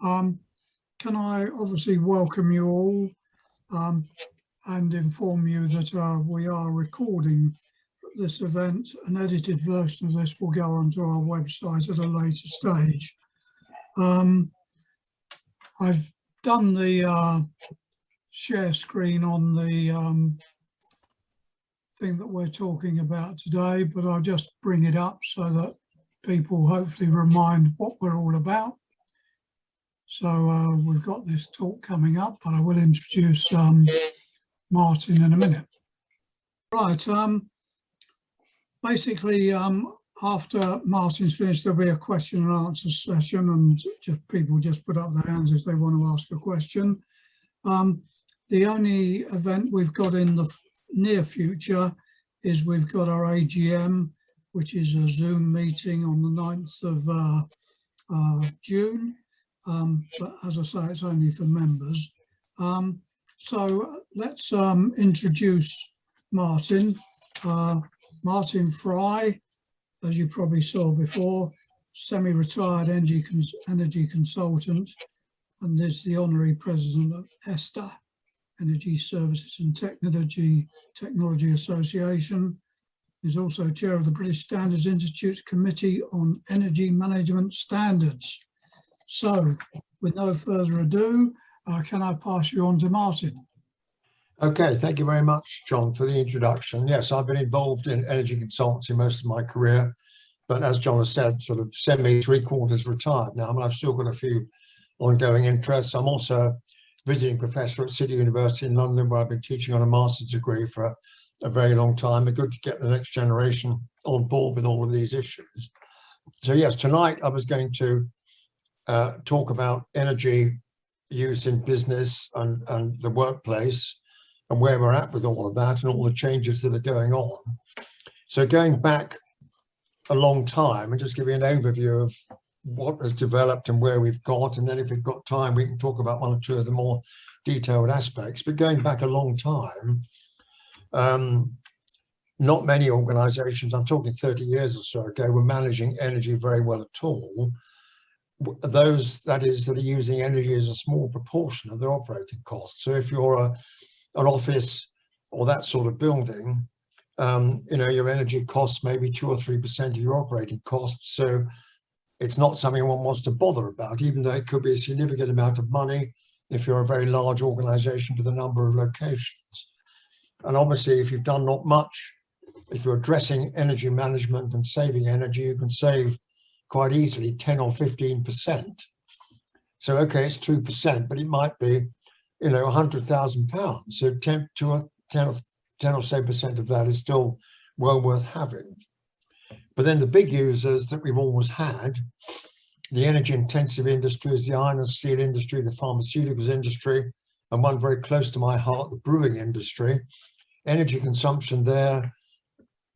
Can I obviously welcome you all and inform you that we are recording this event. An edited version of this will go onto our website at a later stage. I've done the share screen on the thing that we're talking about today, but I'll just bring it up so that people hopefully remind what we're all about. So we've got this talk coming up, but I will introduce Martin in a minute. Right, basically after Martin's finished, there'll be a question and answer session, and people just put up their hands if they want to ask a question. The only event we've got in the near future is we've got our AGM, which is a Zoom meeting on the 9th of June. But as I say, it's only for members. So let's introduce Martin. Martin Fry, as you probably saw before, semi-retired energy consultant, and is the Honorary President of ESTA, Energy Services and Technology Association. He's also chair of the British Standards Institute's Committee on Energy Management Standards. So, with no further ado, can I pass you on to Martin? Okay, thank you very much, John, for the introduction. Yes, I've been involved in energy consultancy most of my career, but as John has said, sort of semi-three-quarters retired now. I mean, I've still got a few ongoing interests. I'm also a visiting professor at City University in London, where I've been teaching on a master's degree for a very long time. It's good to get the next generation on board with all of these issues. So yes, tonight I was going to talk about energy use in business and the workplace, and where we're at with all of that and all the changes that are going on. So going back a long time, and just give you an overview of what has developed and where we've got, and then if we've got time, we can talk about one or two of the more detailed aspects. But going back a long time, not many organizations, I'm talking 30 years or so ago, were managing energy very well at all. Those, that is, that are using energy as a small proportion of their operating costs. So if you're an office or that sort of building, you know, your energy costs maybe 2 or 3% of your operating costs. So it's not something one wants to bother about, even though it could be a significant amount of money if you're a very large organization with a number of locations. And obviously, if you've done not much, if you're addressing energy management and saving energy, you can save quite easily 10 or 15%. So, okay, it's 2%, but it might be, you know, £100,000. So 10 or so percent of that is still well worth having. But then the big users that we've always had, the energy intensive industries, the iron and steel industry, the pharmaceuticals industry, and one very close to my heart, the brewing industry. Energy consumption there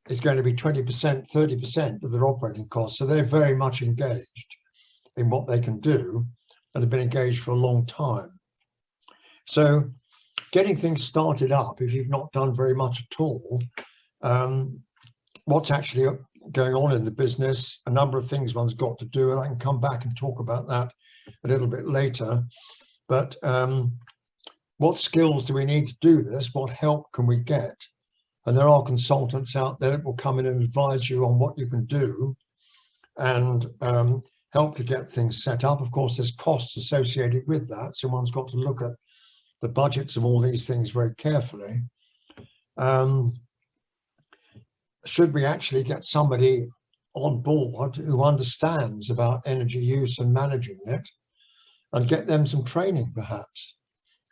is going to be 20%, 30% of their operating costs. So they're very much engaged in what they can do and have been engaged for a long time. So getting things started up, if you've not done very much at all, what's actually going on in the business, a number of things one's got to do, and I can come back and talk about that a little bit later. But what skills do we need to do this? What help can we get? And there are consultants out there that will come in and advise you on what you can do and help to get things set up. Of course, there's costs associated with that. So one's got to look at the budgets of all these things very carefully. Should we actually get somebody on board who understands about energy use and managing it, and get them some training perhaps?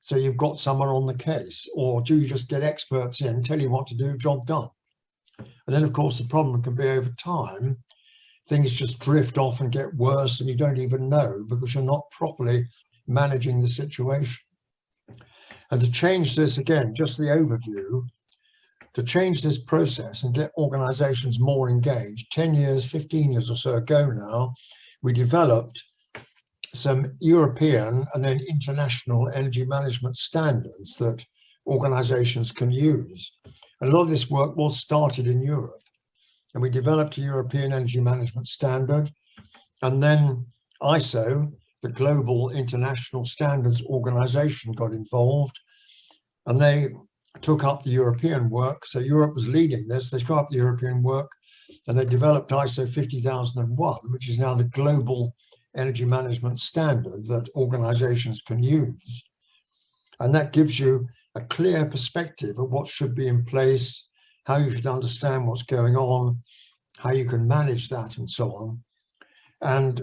So you've got someone on the case, or do you just get experts in, tell you what to do, job done? And then of course the problem can be over time, things just drift off and get worse and you don't even know because you're not properly managing the situation. And to change this, again, just the overview, to change this process and get organizations more engaged, 10 years, 15 years or so ago now, we developed some European and then international energy management standards that organizations can use. And a lot of this work was started in Europe. And we developed a European energy management standard, and then ISO the Global International Standards Organization got involved, and they took up the European work. So Europe was leading this. They took up the European work and they developed ISO 50001, which is now the global energy management standard that organizations can use. And that gives you a clear perspective of what should be in place, how you should understand what's going on, how you can manage that, and so on. And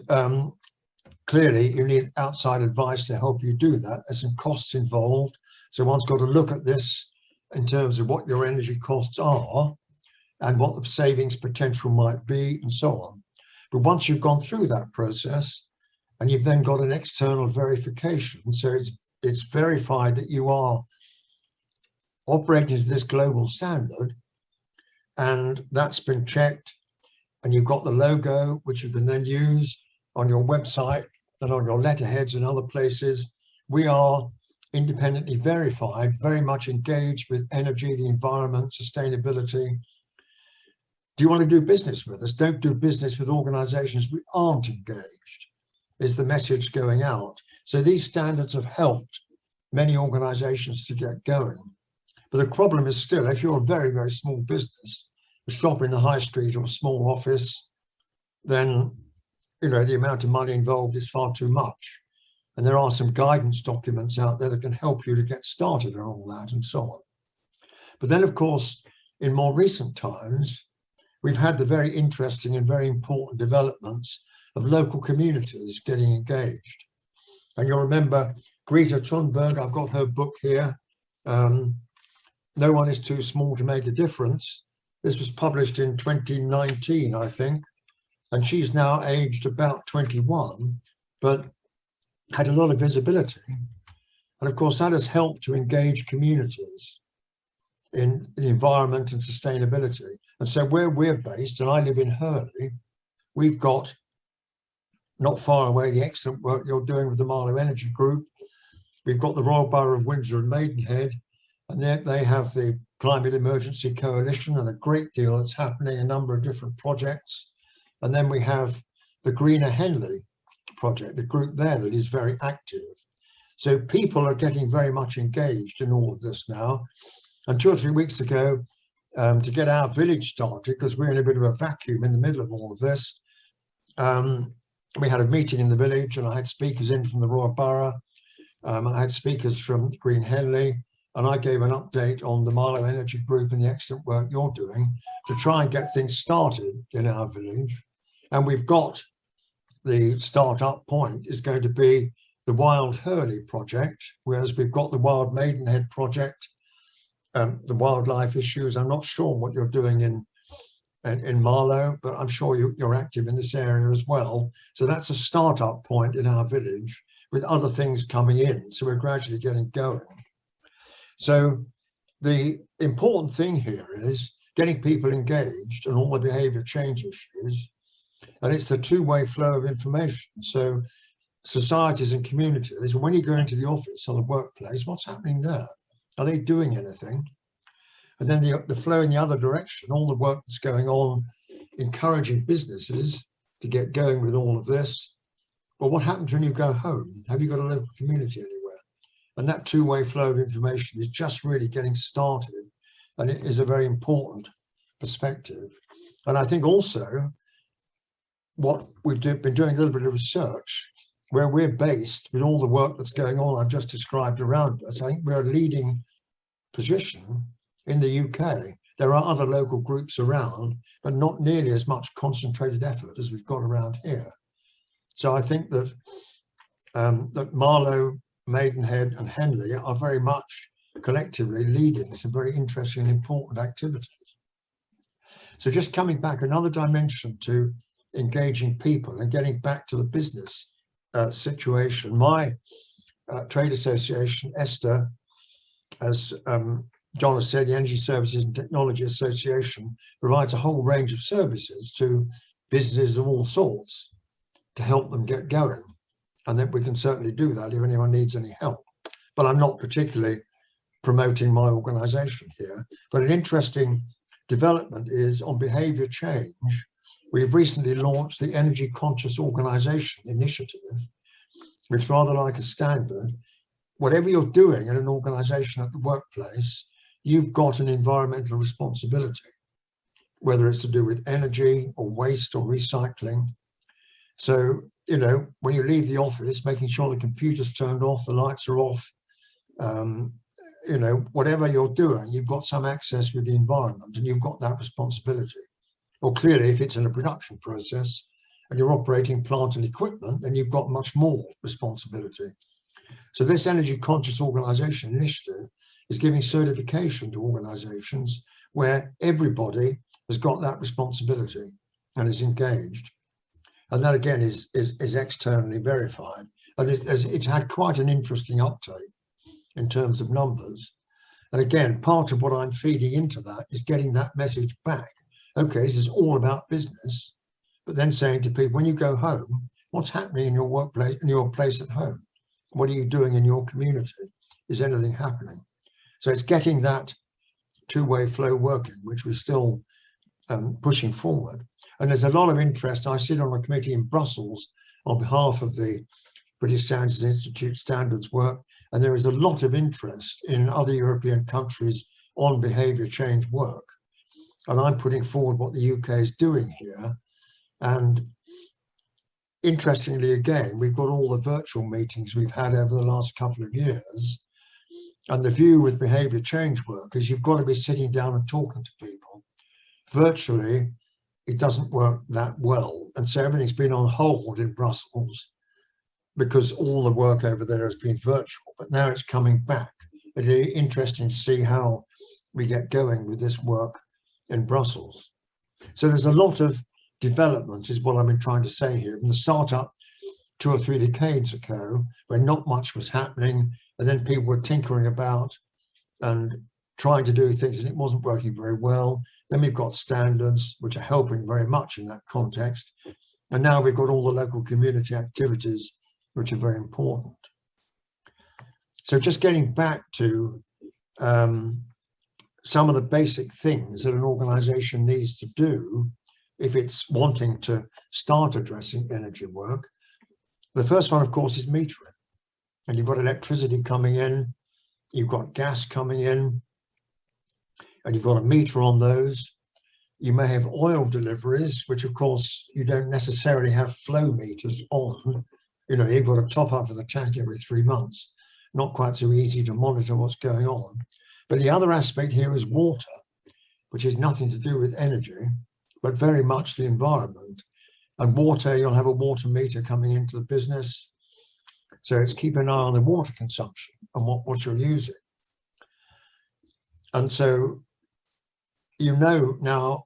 clearly you need outside advice to help you do that. There's some costs involved. So one's got to look at this in terms of what your energy costs are and what the savings potential might be, and so on. But once you've gone through that process and you've then got an external verification, so it's verified that you are operating to this global standard, and that's been checked, and you've got the logo, which you can then use on your website and on your letterheads and other places. We are independently verified, very much engaged with energy, the environment, sustainability. Do you want to do business with us? Don't do business with organizations we aren't engaged, is the message going out. So these standards have helped many organizations to get going. But the problem is still, if you're a very, very small business, a shop in the high street or a small office, then, you know, the amount of money involved is far too much. And there are some guidance documents out there that can help you to get started on all that and so on. But then, of course, in more recent times, we've had the very interesting and very important developments of local communities getting engaged. And you'll remember Greta Thunberg, I've got her book here, No One is Too Small to Make a Difference. This was published in 2019, I think, and she's now aged about 21, but had a lot of visibility. And of course, that has helped to engage communities in the environment and sustainability. And so where we're based, and I live in Hurley, we've got not far away the excellent work you're doing with the Marlow Energy Group. We've got the Royal Borough of Windsor and Maidenhead, and they have the Climate Emergency Coalition and a great deal that's happening, a number of different projects. And then we have the Greener Henley project, the group there that is very active. So people are getting very much engaged in all of this now. And 2 or 3 weeks ago, to get our village started, because we're in a bit of a vacuum in the middle of all of this, we had a meeting in the village and I had speakers in from the Royal Borough. I had speakers from Green Henley, and I gave an update on the Marlow Energy Group and the excellent work you're doing to try and get things started in our village. And we've got the start-up point is going to be the Wild Hurley project, whereas we've got the Wild Maidenhead project, the wildlife issues. I'm not sure what you're doing in Marlow, but I'm sure you're active in this area as well. So that's a start-up point in our village with other things coming in. So we're gradually getting going. So the important thing here is getting people engaged on all the behavior change issues. And it's the two-way flow of information. So societies and communities, when you go into the office or the workplace, what's happening there? Are they doing anything? And then the flow in the other direction, all the work that's going on, encouraging businesses to get going with all of this. Well, what happens when you go home? Have you got a local community anywhere? And that two-way flow of information is just really getting started. And it is a very important perspective. And I think also what we've been doing a little bit of research where we're based with all the work that's going on I've just described around us. I think we're a leading position in the UK. There are other local groups around, but not nearly as much concentrated effort as we've got around here. So I think that that Marlow, Maidenhead and Henley are very much collectively leading some very interesting and important activities. So just coming back another dimension to engaging people and getting back to the business situation. My trade association, ESTA, as John has said, the Energy Services and Technology Association provides a whole range of services to businesses of all sorts to help them get going. And that we can certainly do that if anyone needs any help. But I'm not particularly promoting my organization here. But an interesting development is on behavior change. We've recently launched the Energy Conscious Organization Initiative, which rather like a standard. Whatever you're doing in an organization at the workplace, you've got an environmental responsibility, whether it's to do with energy or waste or recycling. So, you know, when you leave the office, making sure the computer's turned off, the lights are off, you know, whatever you're doing, you've got some access with the environment and you've got that responsibility. Or clearly, if it's in a production process and you're operating plant and equipment, then you've got much more responsibility. So this energy conscious organization initiative is giving certification to organizations where everybody has got that responsibility and is engaged. And that again is externally verified. And it's had quite an interesting uptake in terms of numbers. And again, part of what I'm feeding into that is getting that message back. Okay, this is all about business, but then saying to people, when you go home, what's happening in your workplace, in your place at home? What are you doing in your community? Is anything happening? So it's getting that two-way flow working, which we're still pushing forward. And there's a lot of interest. I sit on a committee in Brussels on behalf of the British Standards Institute standards work, and there is a lot of interest in other European countries on behaviour change work. And I'm putting forward what the UK is doing here. And interestingly, again, we've got all the virtual meetings we've had over the last couple of years. And the view with behaviour change work is you've got to be sitting down and talking to people. Virtually, it doesn't work that well. And so everything's been on hold in Brussels because all the work over there has been virtual, but now it's coming back. It'll be interesting to see how we get going with this work in Brussels. So there's a lot of development is what I've been trying to say here. From the startup 2 or 3 decades ago, where not much was happening, and then people were tinkering about and trying to do things and it wasn't working very well. Then we've got standards, which are helping very much in that context. And now we've got all the local community activities, which are very important. So just getting back to some of the basic things that an organization needs to do if it's wanting to start addressing energy work. The first one, of course, is metering. And you've got electricity coming in, you've got gas coming in, and you've got a meter on those. You may have oil deliveries, which of course you don't necessarily have flow meters on. You know, you've got to top up for the tank every 3 months. Not quite so easy to monitor what's going on. But the other aspect here is water, which has nothing to do with energy, but very much the environment. And water, you'll have a water meter coming into the business. So it's keep an eye on the water consumption and what you're using. And so, you know, now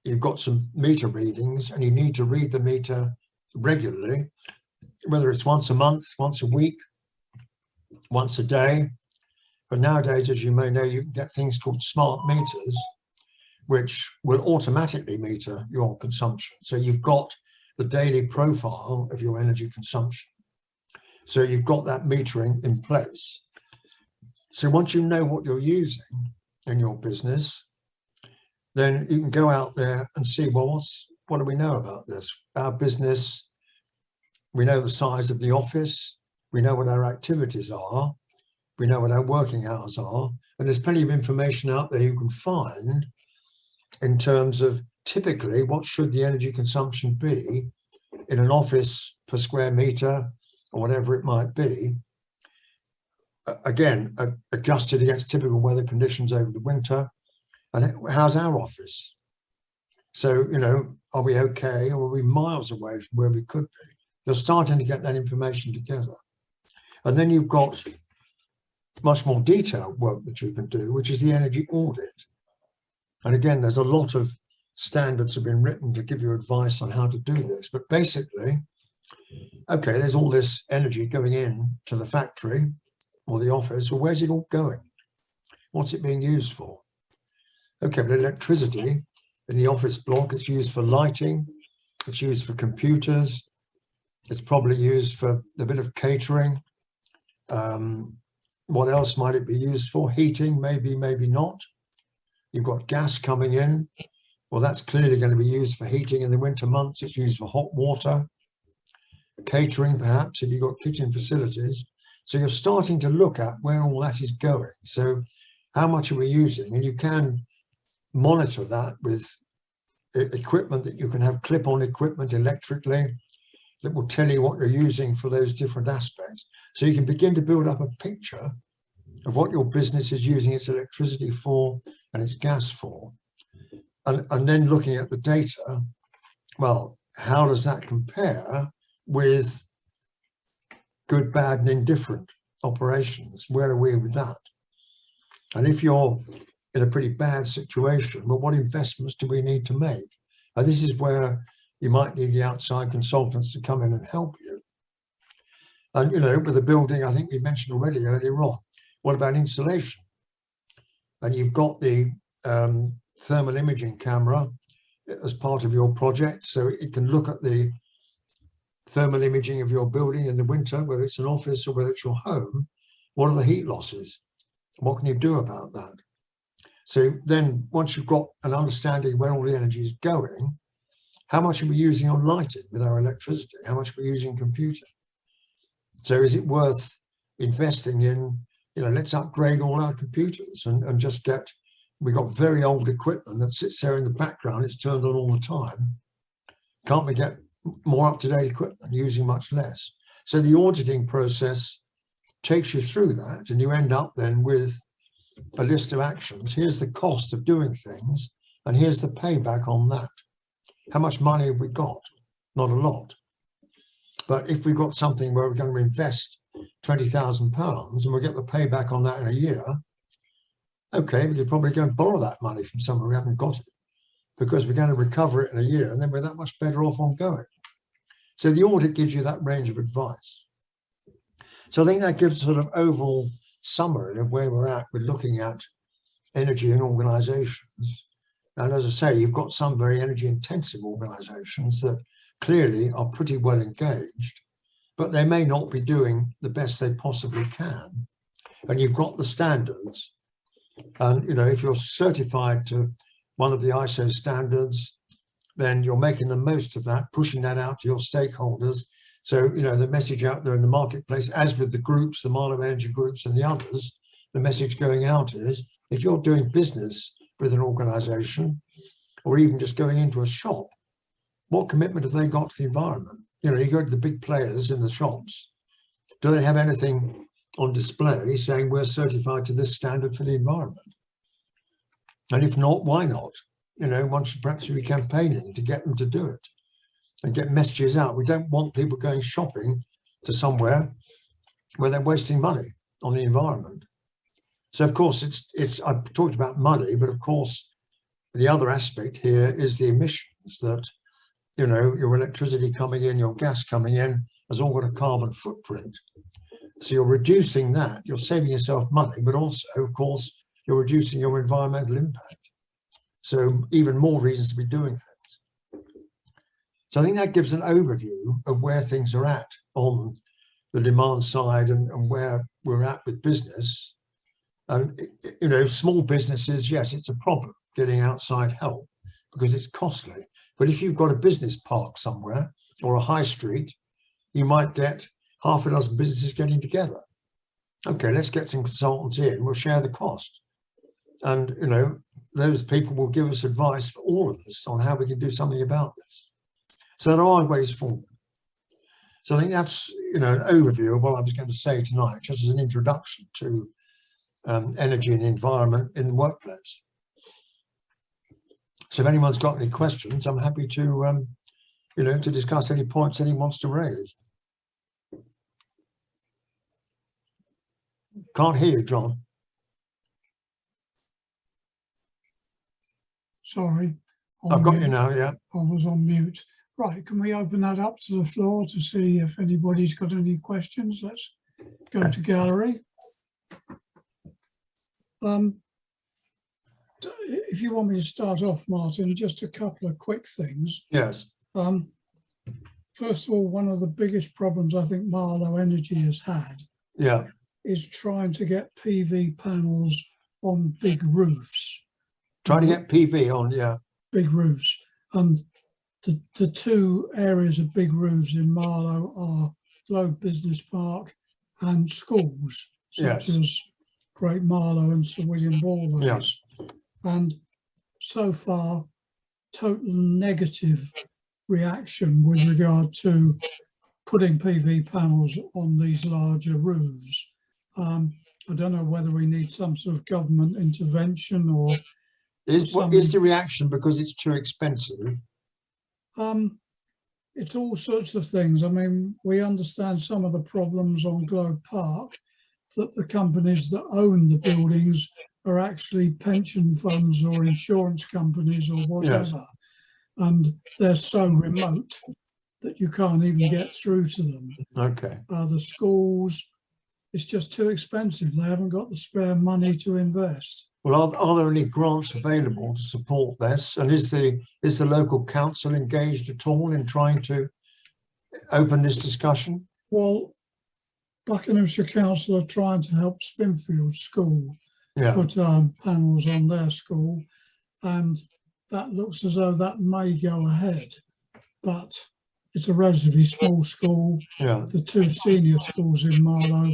you've got some meter readings and you need to read the meter regularly, whether it's once a month, once a week, once a day. But nowadays, as you may know, you can get things called smart meters, which will automatically meter your consumption. So you've got the daily profile of your energy consumption. So you've got that metering in place. So once you know what you're using in your business, then you can go out there and see, well, what do we know about this? Our business, we know the size of the office, we know what our activities are, we know what our working hours are, and there's plenty of information out there you can find in terms of typically what should the energy consumption be in an office per square meter or whatever it might be. Again, adjusted against typical weather conditions over the winter. And how's our office? So, you know, are we okay or are we miles away from where we could be? You're starting to get that information together. And then you've got much more detailed work that you can do, which is the energy audit. And again, there's a lot of standards have been written to give you advice on how to do this. But basically, okay, there's all this energy going in to the factory or the office. Well, where's it all going? What's it being used for? Okay, but electricity in the office block, it's used for lighting, it's used for computers, it's probably used for a bit of catering. What else might it be used for? Heating, maybe, maybe not. You've got gas coming in. Well, that's clearly going to be used for heating in the winter months. It's used for hot water. catering perhaps, if you've got kitchen facilities. So you're starting to look at where all that is going. So how much are we using? And you can monitor that with equipment that you can have clip-on equipment electrically that will tell you what you're using for those different aspects. So you can begin to build up a picture of what your business is using its electricity for and its gas for. And then looking at the data, well, how does that compare with good, bad, and indifferent operations? Where are we with that? And if you're in a pretty bad situation, well, what investments do we need to make? And this is where you might need the outside consultants to come in and help you. And, you know, with the building, I think we mentioned already earlier on, what about insulation? And you've got the thermal imaging camera as part of your project, so it can look at the thermal imaging of your building in the winter, whether it's an office or whether it's your home. What are the heat losses? What can you do about that? So then once you've got an understanding where all the energy is going, how much are we using on lighting with our electricity? How much are we using computing? So is it worth investing in, you know, let's upgrade all our computers and just get, we've got very old equipment that sits there in the background, it's turned on all the time. Can't we get more up-to-date equipment using much less? So the auditing process takes you through that, and you end up then with a list of actions. Here's the cost of doing things, and here's the payback on that. How much money have we got? Not a lot. But if we've got something where we're going to invest £20,000 and we'll get the payback on that in a year, okay, we could probably go and borrow that money from somewhere we haven't got it, because we're going to recover it in a year, and then we're that much better off ongoing. So the audit gives you that range of advice. So I think that gives a sort of overall summary of where we're at with looking at energy in organisations. And as I say, you've got some very energy intensive organisations that clearly are pretty well engaged, but they may not be doing the best they possibly can. And you've got the standards. And, you know, if you're certified to one of the ISO standards, then you're making the most of that, pushing that out to your stakeholders. So, you know, the message out there in the marketplace, as with the groups, the Marlborough Energy groups and the others, the message going out is, if you're doing business with an organisation, or even just going into a shop, what commitment have they got to the environment? You know, you go to the big players in the shops, do they have anything on display saying we're certified to this standard for the environment? And if not, why not? You know, one should perhaps be campaigning to get them to do it and get messages out. We don't want people going shopping to somewhere where they're wasting money on the environment. So of course, it's I've talked about money, but of course, the other aspect here is the emissions that, you know, your electricity coming in, your gas coming in has all got a carbon footprint. So you're reducing that, you're saving yourself money, but also, of course, you're reducing your environmental impact. So even more reasons to be doing things. So I think that gives an overview of where things are at on the demand side and where we're at with business. And, you know, small businesses, yes, it's a problem getting outside help because it's costly. But if you've got a business park somewhere or a high street, you might get half a dozen businesses getting together. Okay, let's get some consultants in, we'll share the cost. And, you know, those people will give us advice for all of us on how we can do something about this. So there are ways forward. So I think that's, you know, an overview of what I was going to say tonight, just as an introduction to energy and environment in the workplace. So if anyone's got any questions, I'm happy to, you know, to discuss any points anyone wants to raise. Can't hear you, John. Sorry. I've got you now, yeah. I was on mute. Right, can we open that up to the floor to see if anybody's got any questions? Let's go to gallery. If you want me to start off, Martin, just a couple of quick things. Yes. First of all, one of the biggest problems I think Marlow Energy has had is trying to get PV panels on big roofs. Trying to get PV on, yeah. Big roofs. And the two areas of big roofs in Marlow are Globe Business Park and schools, such Yes. as Great Marlow and Sir William Ballways. Yes. And so far, total negative reaction with regard to putting PV panels on these larger roofs. I don't know whether we need some sort of government intervention or What is the reaction because it's too expensive? It's all sorts of things. I mean, we understand some of the problems on Globe Park, that the companies that own the buildings are actually pension funds or insurance companies or whatever. Yes. And they're so remote that you can't even get through to them. Okay. The schools, it's just too expensive. They haven't got the spare money to invest. Well, are there any grants available to support this? And is the local council engaged at all in trying to open this discussion? Well, Buckinghamshire Council are trying to help Spinfield School put panels on their school, and that looks as though that may go ahead, but it's a relatively small school. Yeah. The two senior schools in Marlow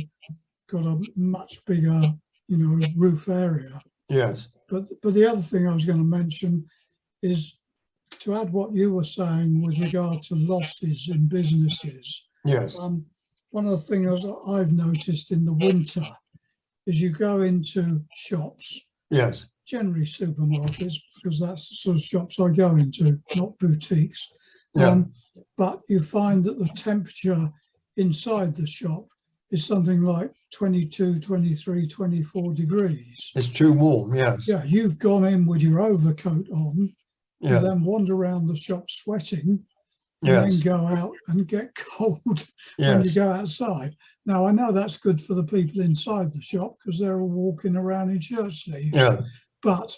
got a much bigger, roof area. Yes. But the other thing I was going to mention is to add what you were saying with regard to losses in businesses. Yes. One of the things I've noticed in the winter is you go into shops. Yes. Generally supermarkets, because that's the sort of shops I go into, not boutiques. Yeah. But you find that the temperature inside the shop is something like 22, 23, 24 degrees. It's too warm, yes. Yeah, you've gone in with your overcoat on, yeah. You then wander around the shop sweating, and yes. then go out and get cold yes. when you go outside. Now, I know that's good for the people inside the shop because they're all walking around in shirt sleeves. Yeah. But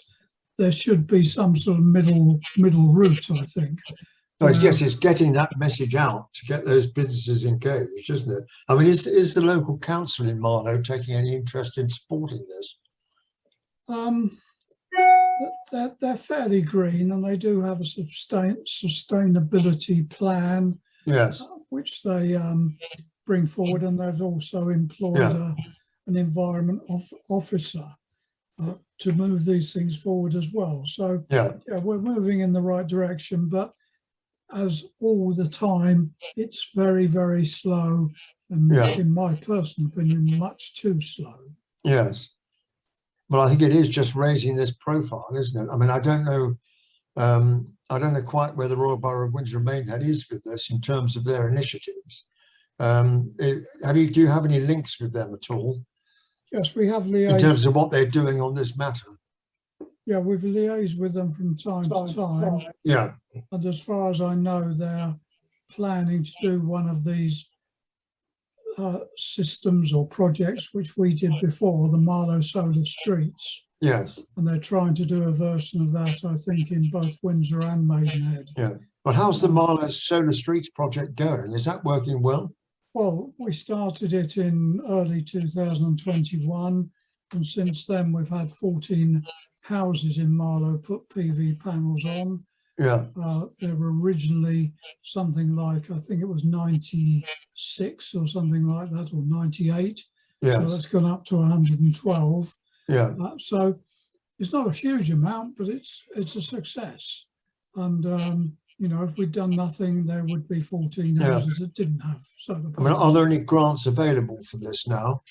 there should be some sort of middle route, I think. No, it's getting that message out to get those businesses engaged, isn't it? I mean, is the local council in Marlow taking any interest in supporting this? They're fairly green, and they do have a sustainability plan, yes, which they bring forward, and they've also employed an environment officer to move these things forward as well. So we're moving in the right direction, but as all the time, it's very, very slow, and in my personal opinion, much too slow. Yes. Well, I think it is just raising this profile, isn't it? I mean, I don't know quite where the Royal Borough of Windsor and Maidenhead is with this in terms of their initiatives. Do you have any links with them at all? Yes, we have liaised. In terms of what they're doing on this matter? Yeah, we've liaised with them from time to time. Yeah. And as far as I know, they're planning to do one of these systems or projects which we did before, the Marlow Solar Streets. Yes. And they're trying to do a version of that, I think, in both Windsor and Maidenhead. Yeah. But how's the Marlow Solar Streets project going? Is that working well? Well, we started it in early 2021, and since then we've had 14 houses in Marlow put PV panels on. Yeah. There were originally something like, I think it was 96 or something like that, or 98. Yes. So that's gone up to 112. Yeah. So it's not a huge amount, but it's a success. And if we'd done nothing, there would be 14 houses that didn't have solar panels. I mean, are there any grants available for this now?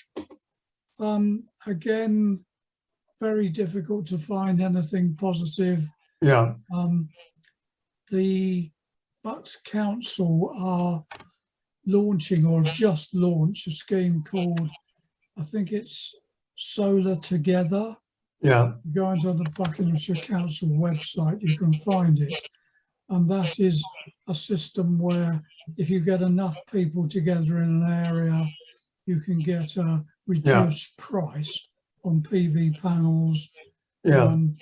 Again, very difficult to find anything positive. Yeah. The Bucks Council are launching, or have just launched, a scheme called, I think it's Solar Together. Yeah. Going to the Buckinghamshire Council website, you can find it. And that is a system where if you get enough people together in an area, you can get a reduced price on PV panels, on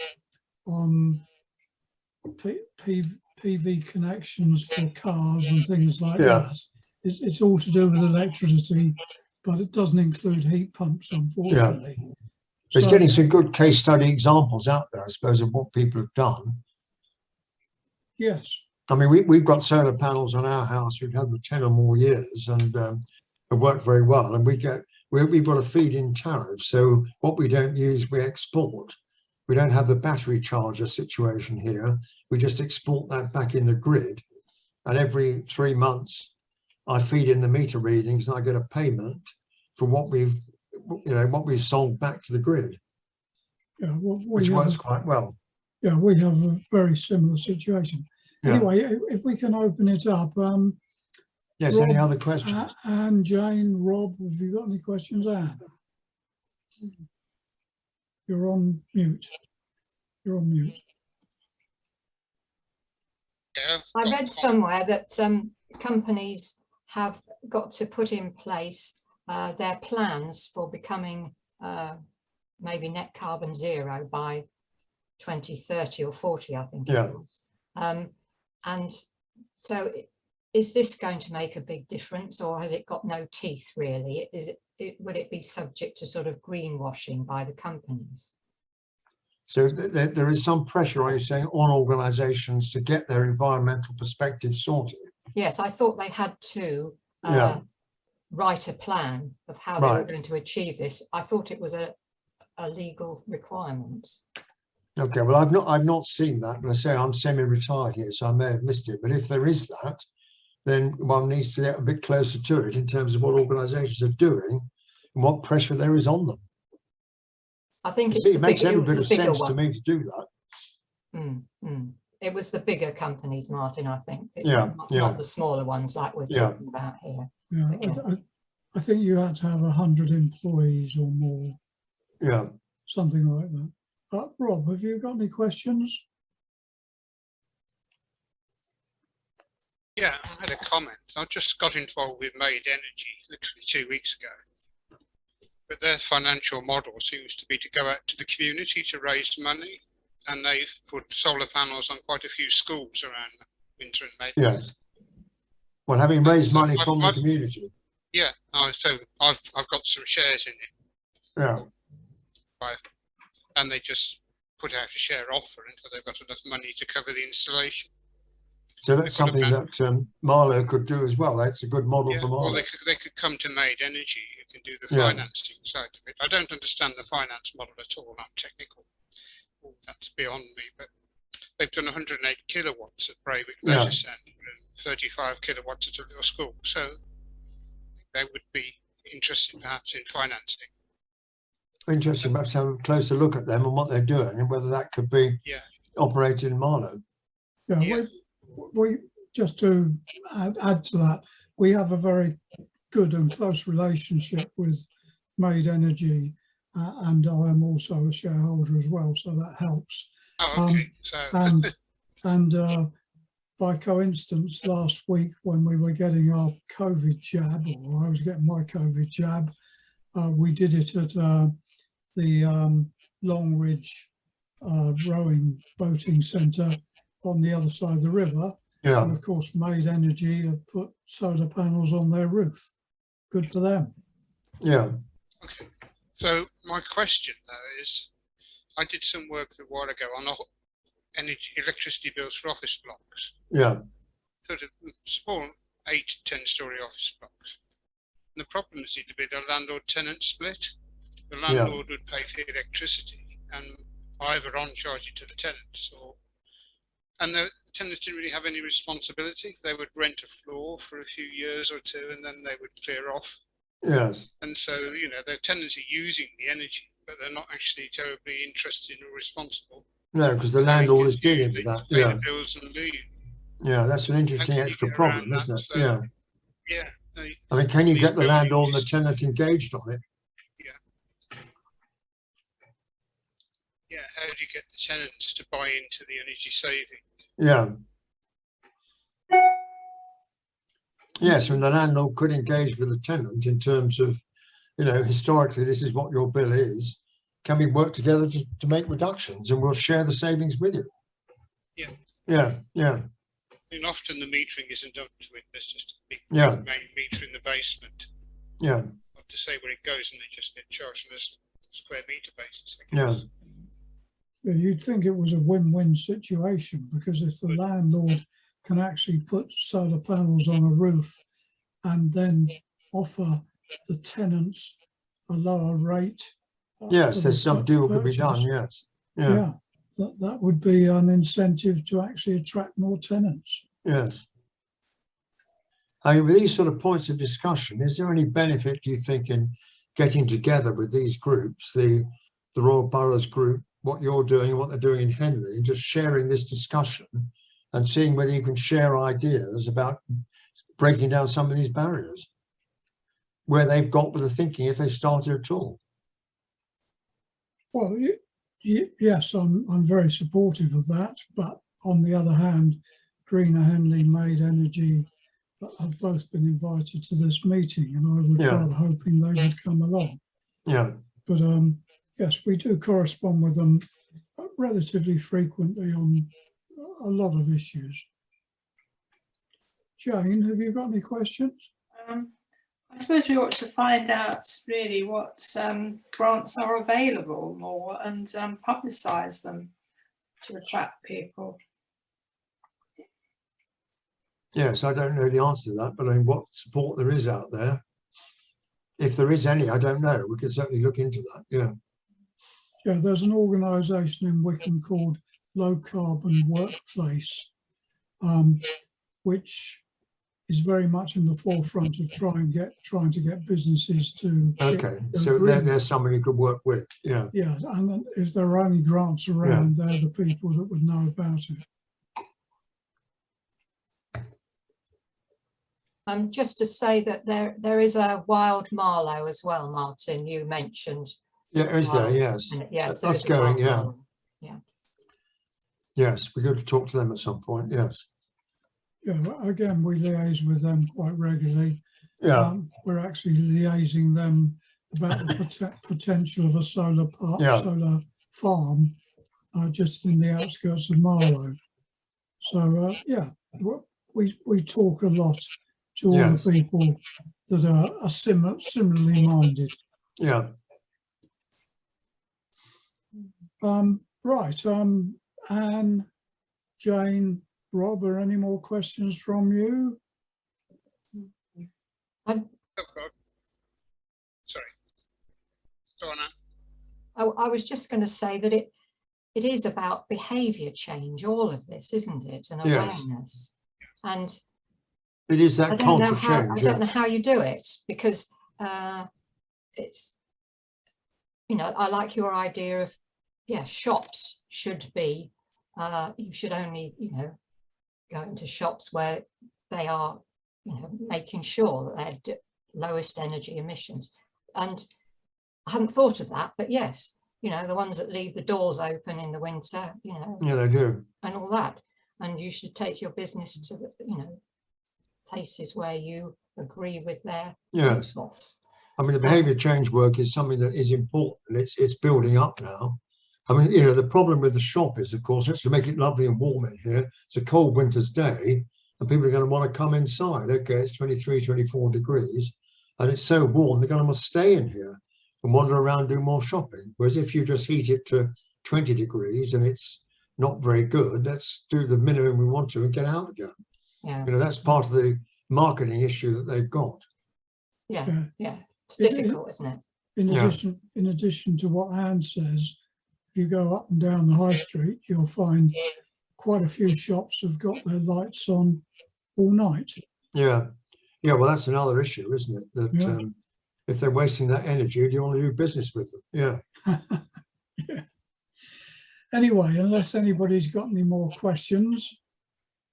PV connections for cars and things like that. It's all to do with electricity, but it doesn't include heat pumps, unfortunately. Yeah. So it's getting some good case study examples out there, I suppose, of what people have done. Yes. I mean, we've got solar panels on our house. We've had them 10 or more years, and have worked very well. And we've got a feed-in tariff. So what we don't use, we export. We don't have the battery charger situation here. We just export that back in the grid. And every 3 months, I feed in the meter readings and I get a payment for what we've sold back to the grid. Yeah, which works quite well. Yeah, we have a very similar situation. Yeah. Anyway, if we can open it up. Yes, Rob, any other questions? Anne, Jane, Rob, have you got any questions, Anne? You're on mute. You're on mute. Yeah, I read somewhere that companies have got to put in place their plans for becoming maybe net carbon zero by 2030 or 40, I think Yeah. it was. And so is this going to make a big difference, or has it got no teeth really? Would it be subject to sort of greenwashing by the companies? So there is some pressure, are you saying, on organisations to get their environmental perspective sorted? Yes, I thought they had to write a plan of how they were going to achieve this. I thought it was a legal requirement. Okay, well, I've not seen that, but I say I'm semi-retired here, so I may have missed it. But if there is that, then one needs to get a bit closer to it in terms of what organisations are doing and what pressure there is on them. I think it makes every bit of sense to me to do that. It was the bigger companies, Martin, I think. Not the smaller ones like we're talking about here. Yeah, I think you had to have 100 employees or more. Yeah. Something like that. Rob, have you got any questions? Yeah, I had a comment. I just got involved with Made Energy literally 2 weeks ago. But their financial model seems to be to go out to the community to raise money. And they've put solar panels on quite a few schools around Winter and Maidstone. Yes. Well, having raised money from the community. Yeah, so I've got some shares in it. Yeah. And they just put out a share offer until they've got enough money to cover the installation. So that's something that Marlow could do as well. That's a good model for Marlow. Well, they could come to Made Energy, who can do the financing side of it. I don't understand the finance model at all. I'm technical. That's beyond me. But they've done 108 kilowatts at Breivik Leisure Centre and 35 kilowatts at a little school. So they would be interested perhaps in financing. Interesting, perhaps have a closer look at them and what they're doing and whether that could be operated in Marlow. Yeah, we just to add to that, we have a very good and close relationship with Made Energy, and I am also a shareholder as well, so that helps. Oh, okay. And by coincidence, last week when we were getting our COVID jab, or I was getting my COVID jab, we did it at the Longridge rowing boating centre on the other side of the river. Yeah. And of course, Made Energy had put solar panels on their roof. Good for them. Yeah. Okay. So my question though is, I did some work a while ago on electricity bills for office blocks. Yeah. Sort of small 8 to 10 story office blocks. And the problem seemed to be the landlord-tenant split. The landlord would pay for electricity and either on-charge it to the tenants, and the tenants didn't really have any responsibility. They would rent a floor for a few years or two and then they would clear off. Yes. And so, you know, the tenants are using the energy, but they're not actually terribly interested or responsible. No, because the landlord is dealing with that. Pay the bills and leave. Yeah, that's an interesting extra problem, isn't it? So, yeah. I mean, can you get the landlord and the tenant engaged on it? Yeah, how do you get the tenants to buy into the energy saving? Yeah. Yes, and the landlord could engage with the tenant in terms of, you know, historically, this is what your bill is. Can we work together to make reductions and we'll share the savings with you? Yeah. Yeah, yeah. I mean, often the metering isn't up to it. There's just a big main meter in the basement. Yeah. Not to say where it goes and they just get charged on a square meter basis. Yeah. Yeah, you'd think it was a win-win situation, because if the landlord can actually put solar panels on a roof and then offer the tenants a lower rate. Yes, for there's the some deal could be done, purchase. yes. Yeah, Yeah, that would be an incentive to actually attract more tenants. yes. I mean, with these sort of points of discussion, is there any benefit, do you think, in getting together with these groups, the Royal Boroughs group, what you're doing and what they're doing in Henley, and just sharing this discussion and seeing whether you can share ideas about breaking down some of these barriers, where they've got with the thinking if they started at all? Well, yes, I'm very supportive of that. But on the other hand, Greener Henley, Made Energy have both been invited to this meeting, and I was rather hoping they would come along. Yeah. But yes, we do correspond with them relatively frequently on a lot of issues. Jane, have you got any questions? I suppose we ought to find out really what grants are available more and publicise them to attract people. Yes, I don't know the answer to that, but I mean, what support there is out there. If there is any, I don't know. We could certainly look into that. Yeah. Yeah, there's an organisation in Wickham called Low Carbon Workplace, which is very much in the forefront of trying to get businesses to. Okay, so there's somebody you could work with. Yeah. Yeah, and if there are any grants around, they're the people that would know about it. Just to say that there is a wild Marlow as well, Martin, you mentioned. Yeah, is there? Yes. Yes, that's going. Yeah. Yeah. Yes, we're going to talk to them at some point. Yes. Yeah, again, we liaise with them quite regularly. Yeah. We're actually liaising them about the potential of a solar farm just in the outskirts of Marlow. So yeah, we talk a lot to all the people that are similarly minded. Yeah. Right. Anne, Jane, Rob, are any more questions from you? Sorry. Go on, Anne. I was just going to say that it is about behaviour change, all of this, isn't it? And awareness. And it is that culture change. I don't know how you do it, because it's, you know, I like your idea of, shops should be, you should only, go into shops where they are, making sure that they're lowest energy emissions. And I hadn't thought of that, but yes, the ones that leave the doors open in the winter, Yeah, they do. And all that. And you should take your business to, places where you agree with their ethos. I mean, the behaviour change work is something that is important. It's building up now. I mean, the problem with the shop is, of course, let's make it lovely and warm in here. It's a cold winter's day and people are going to want to come inside. Okay, it's 23, 24 degrees and it's so warm, they're going to want to stay in here and wander around, do more shopping. Whereas if you just heat it to 20 degrees and it's not very good, let's do the minimum we want to and get out again. Yeah. That's part of the marketing issue that they've got. Yeah. It's difficult, isn't it? In addition to what Anne says, if you go up and down the high street, you'll find quite a few shops have got their lights on all night. Yeah, well, that's another issue, isn't it? That if they're wasting that energy, do you want to do business with them? Yeah. Anyway, unless anybody's got any more questions,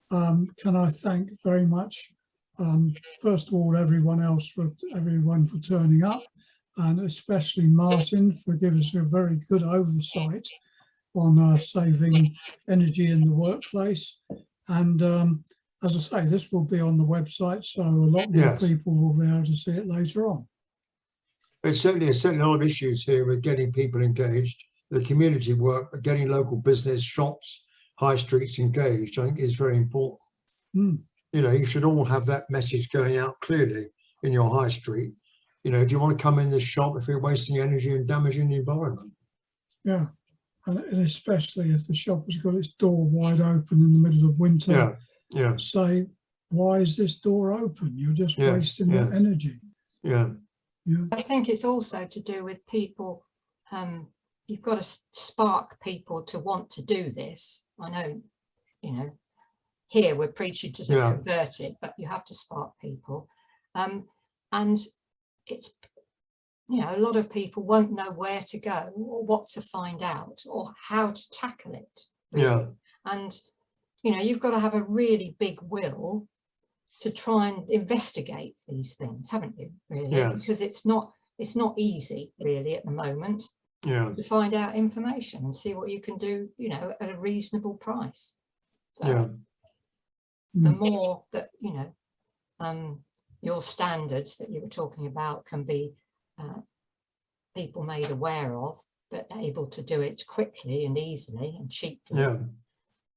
can I thank very much, first of all, everyone for turning up, and especially Martin for giving us a very good oversight on saving energy in the workplace. And as I say, this will be on the website, so a lot more people will be able to see it later on. It's certainly a lot of issues here with getting people engaged, the community work, but getting local business, shops, high streets engaged, I think is very important. You should all have that message going out clearly in your high street. Do you want to come in this shop if you're wasting energy and damaging the environment? Yeah, and especially if the shop has got its door wide open in the middle of winter, Yeah, say, why is this door open? You're just Yeah, wasting your energy. yeah, Yeah, I think it's also to do with people. You've got to spark people to want to do this. I know, you know, here we're preaching to the Yeah. converted, but you have to spark people. And it's, you know, a lot of people won't know where to go or what to find out or how to tackle it. Really. yeah, And, you know, you've got to have a really big will to try and investigate these things, haven't you, really? Yes. Because it's not easy, really, at the moment yeah, to find out information and see what you can do, you know, at a reasonable price. So yeah, the Mm. more that, you know, your standards that you were talking about can be people made aware of, but able to do it quickly and easily and cheaply. yeah,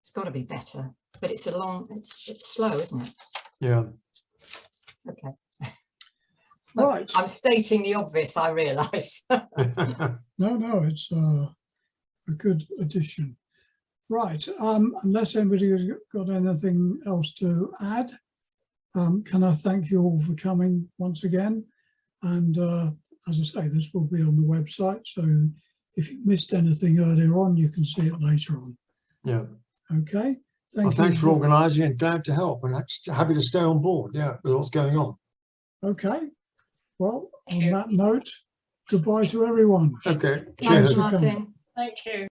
It's got to be better, but it's it's slow, isn't it? yeah. Okay. Right. I'm stating the obvious, I realise. No, it's a good addition. Right. Unless anybody has got anything else to add, can I thank you all for coming once again? And as I say, this will be on the website. So if you missed anything earlier on, you can see it later on. Yeah. Okay. Well, thanks for organising and glad to help and happy to stay on board. Yeah, with what's going on. Okay. Well, on you. that note, goodbye to everyone. Okay. Thanks, Cheers. Martin. Thank you.